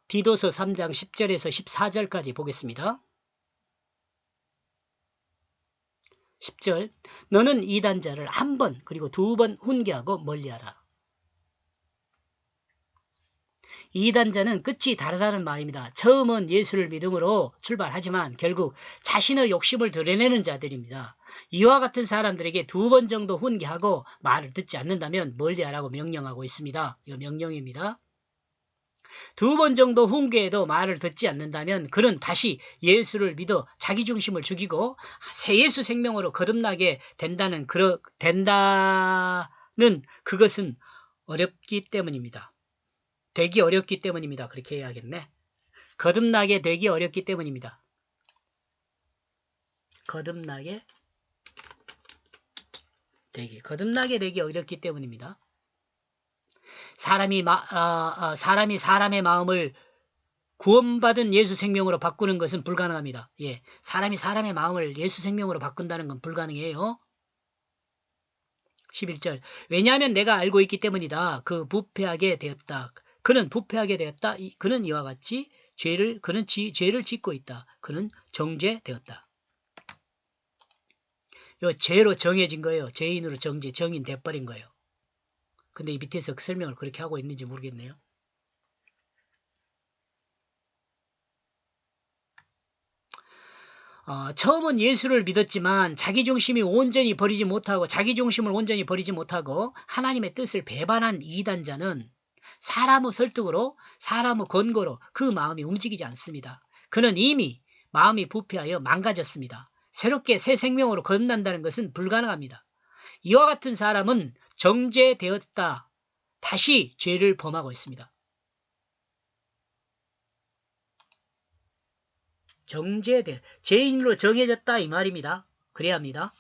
디도서 3장 10절에서 14절까지 보겠습니다. 10절 너는 이단자를 한 번 그리고 두 번 훈계하고 멀리하라. 이단자는 끝이 다르다는 말입니다. 처음은 예수를 믿음으로 출발하지만 결국 자신의 욕심을 드러내는 자들입니다. 이와 같은 사람들에게 두 번 정도 훈계하고 말을 듣지 않는다면 멀리하라고 명령하고 있습니다. 이거 명령입니다. 두 번 정도 훈계해도 말을 듣지 않는다면 그는 다시 예수를 믿어 자기중심을 죽이고 새 예수 생명으로 거듭나게 된다는 그것은 어렵기 때문입니다. 되기 어렵기 때문입니다. 그렇게 해야겠네. 거듭나게 되기 어렵기 때문입니다. 거듭나게 되기 어렵기 때문입니다. 사람이 사람의 마음을 구원받은 예수 생명으로 바꾸는 것은 불가능합니다. 예, 사람이 사람의 마음을 예수 생명으로 바꾼다는 건 불가능해요. 11절 왜냐하면 내가 알고 있기 때문이다. 부패하게 되었다. 그는 부패하게 되었다. 그는 이와 같이 죄를 짓고 있다. 그는 정죄되었다. 요 죄로 정해진 거예요. 죄인으로 정인 돼버린 거예요. 근데 이 밑에서 그 설명을 그렇게 하고 있는지 모르겠네요. 처음은 예수를 믿었지만 자기중심을 온전히 버리지 못하고 하나님의 뜻을 배반한 이단자는 사람의 설득으로 사람의 권고로 그 마음이 움직이지 않습니다. 그는 이미 마음이 부패하여 망가졌습니다. 새롭게 새 생명으로 거듭난다는 것은 불가능합니다. 이와 같은 사람은 정죄되었다. 다시 죄를 범하고 있습니다. 죄인으로 정해졌다 이 말입니다. 그래야 합니다.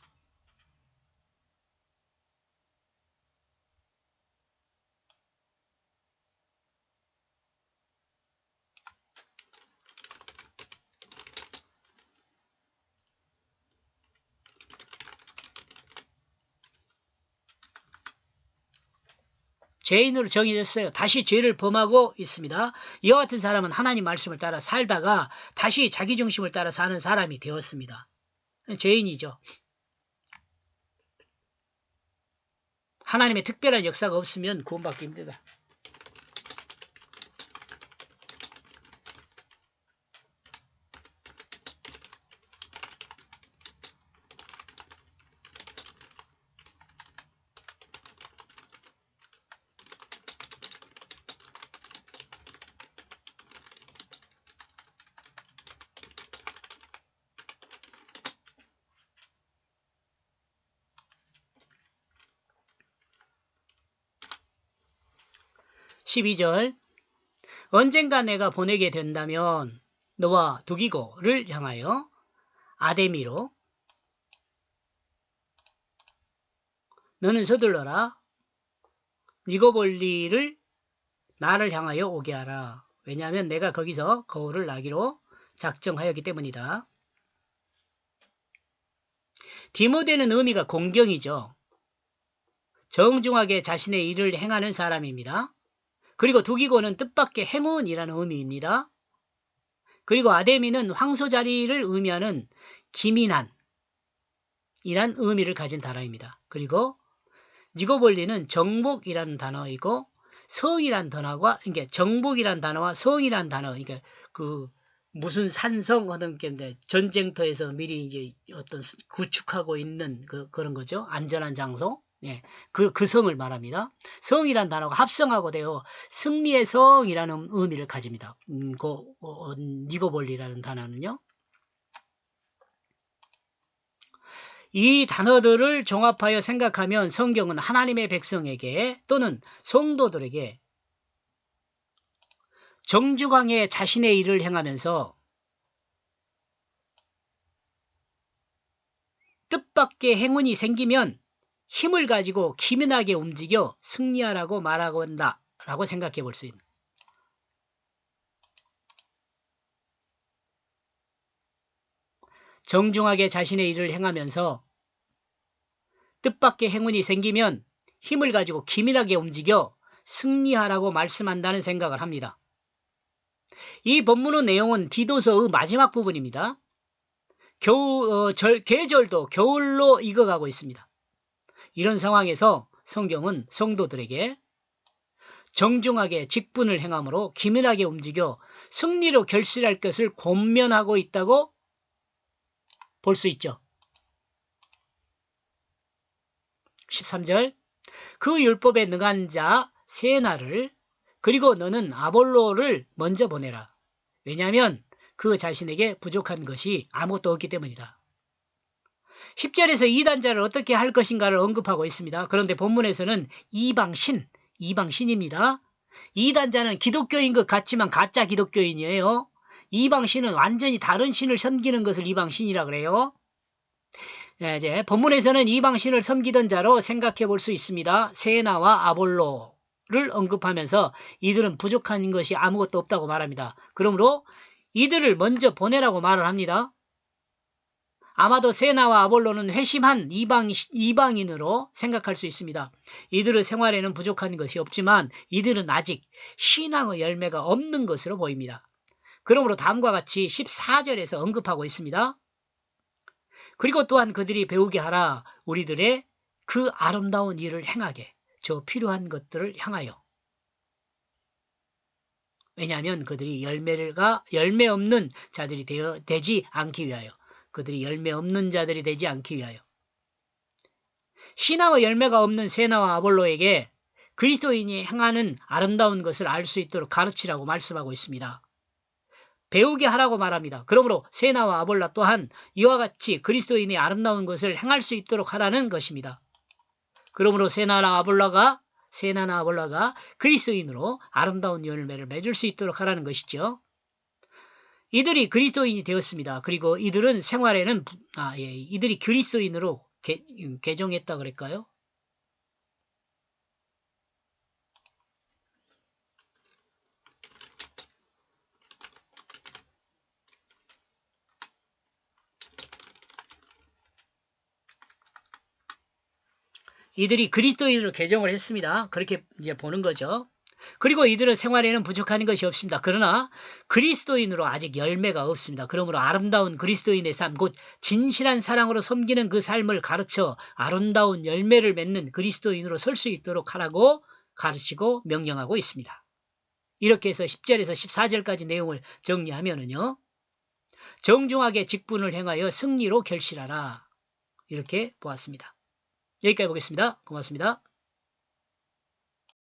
죄인으로 정해졌어요. 다시 죄를 범하고 있습니다. 이와 같은 사람은 하나님 말씀을 따라 살다가 다시 자기 중심을 따라 사는 사람이 되었습니다. 죄인이죠. 하나님의 특별한 역사가 없으면 구원받기 힘들다. (12절) 언젠가 내가 보내게 된다면 너와 두기고를 향하여 아데미로 너는 서둘러라. 니고볼리를 나를 향하여 오게 하라. 왜냐하면 내가 거기서 거울을 나기로 작정하였기 때문이다. 디모데는 의미가 공경이죠. 정중하게 자신의 일을 행하는 사람입니다. 그리고 두기고는 뜻밖의 행운이라는 의미입니다. 그리고 아데미는 황소자리를 의미하는 기민한 이란 의미를 가진 단어입니다. 그리고 니고볼리는 정복이라는 단어이고 성이란 단어가 그러니까 정복이란 단어와 성이란 단어 그러니까 무슨 산성 하는 게 전쟁터에서 미리 이제 어떤 구축하고 있는 그런 거죠. 안전한 장소. 예, 그 성을 말합니다. 성이란 단어가 합성하고 되어 승리의 성이라는 의미를 가집니다. 니고볼리라는 단어는요. 이 단어들을 종합하여 생각하면 성경은 하나님의 백성에게 또는 성도들에게 정중하게 자신의 일을 행하면서 뜻밖의 행운이 생기면 힘을 가지고 기민하게 움직여 승리하라고 말하고 한다라고 생각해 볼 수 있는. 정중하게 자신의 일을 행하면서 뜻밖의 행운이 생기면 힘을 가지고 기민하게 움직여 승리하라고 말씀한다는 생각을 합니다. 이 본문의 내용은 디도서의 마지막 부분입니다. 계절도 겨울로 익어가고 있습니다. 이런 상황에서 성경은 성도들에게 정중하게 직분을 행함으로 기민하게 움직여 승리로 결실할 것을 권면하고 있다고 볼 수 있죠. 13절 그 율법에 능한 자 세나를 그리고 너는 아볼로를 먼저 보내라. 왜냐하면 그 자신에게 부족한 것이 아무것도 없기 때문이다. 10절에서 이단자를 어떻게 할 것인가를 언급하고 있습니다. 그런데 본문에서는 이방신입니다. 이단자는 기독교인 것 같지만 가짜 기독교인이에요. 이방신은 완전히 다른 신을 섬기는 것을 이방신이라 그래요. 이제 본문에서는 이방신을 섬기던 자로 생각해 볼 수 있습니다. 세나와 아볼로를 언급하면서 이들은 부족한 것이 아무것도 없다고 말합니다. 그러므로 이들을 먼저 보내라고 말을 합니다. 아마도 세나와 아볼로는 회심한 이방인으로 생각할 수 있습니다. 이들의 생활에는 부족한 것이 없지만 이들은 아직 신앙의 열매가 없는 것으로 보입니다. 그러므로 다음과 같이 14절에서 언급하고 있습니다. 그리고 또한 그들이 배우게 하라. 우리들의 그 아름다운 일을 행하게 저 필요한 것들을 향하여. 왜냐하면 그들이 열매 없는 자들이 되지 않기 위하여. 그들이 열매 없는 자들이 되지 않기 위하여. 신앙의 열매가 없는 세나와 아볼로에게 그리스도인이 행하는 아름다운 것을 알 수 있도록 가르치라고 말씀하고 있습니다. 배우게 하라고 말합니다. 그러므로 세나와 아볼라 또한 이와 같이 그리스도인이 아름다운 것을 행할 수 있도록 하라는 것입니다. 그러므로 세나나 아볼라가 그리스도인으로 아름다운 열매를 맺을 수 있도록 하라는 것이죠. 이들이 그리스도인이 되었습니다. 그리고 이들은 생활에는 이들이 그리스도인으로 개종했다 그럴까요? 이들이 그리스도인으로 개종을 했습니다. 그렇게 이제 보는 거죠. 그리고 이들은 생활에는 부족한 것이 없습니다. 그러나 그리스도인으로 아직 열매가 없습니다. 그러므로 아름다운 그리스도인의 삶, 곧 진실한 사랑으로 섬기는 그 삶을 가르쳐 아름다운 열매를 맺는 그리스도인으로 설 수 있도록 하라고 가르치고 명령하고 있습니다. 이렇게 해서 10절에서 14절까지 내용을 정리하면은요. 정중하게 직분을 행하여 승리로 결실하라. 이렇게 보았습니다. 여기까지 보겠습니다. 고맙습니다.